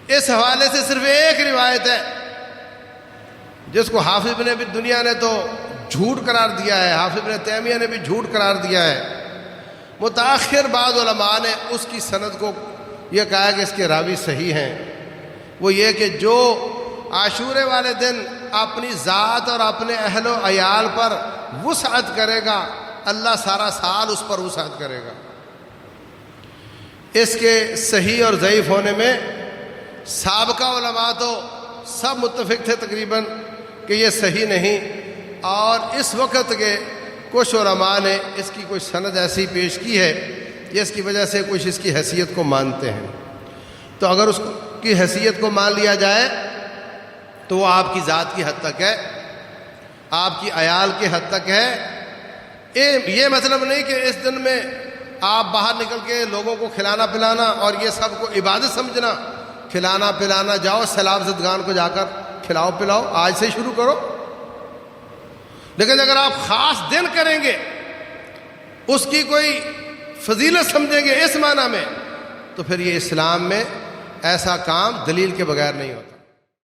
اس حوالے سے صرف ایک روایت ہے جس کو حافظ ابن ابی دنیا نے تو جھوٹ قرار دیا ہے، حافظ ابن تیمیہ نے بھی جھوٹ قرار دیا ہے، متاخر بعض علماء نے اس کی سند کو یہ کہا کہ اس کے راوی صحیح ہیں۔ وہ یہ کہ جو عاشورے والے دن اپنی ذات اور اپنے اہل و عیال پر وسعت کرے گا، اللہ سارا سال اس پر وسعت کرے گا۔ اس کے صحیح اور ضعیف ہونے میں سابقہ علماء تو سب متفق تھے تقریباً کہ یہ صحیح نہیں، اور اس وقت کے کچھ علماء نے اس کی کوئی سند ایسی پیش کی ہے جس کی وجہ سے کچھ اس کی حیثیت کو مانتے ہیں۔ تو اگر اس کی حیثیت کو مان لیا جائے تو وہ آپ کی ذات کی حد تک ہے، آپ کی عیال کی حد تک ہے۔ یہ مطلب نہیں کہ اس دن میں آپ باہر نکل کے لوگوں کو کھلانا پلانا اور یہ سب کو عبادت سمجھنا، کھلانا پلانا، جاؤ سیلاب زدگان کو جا کر کھلاؤ پلاؤ، آج سے شروع کرو۔ لیکن اگر آپ خاص دن کریں گے، اس کی کوئی فضیلت سمجھیں گے اس معنی میں، تو پھر یہ اسلام میں ایسا کام دلیل کے بغیر نہیں ہوتا۔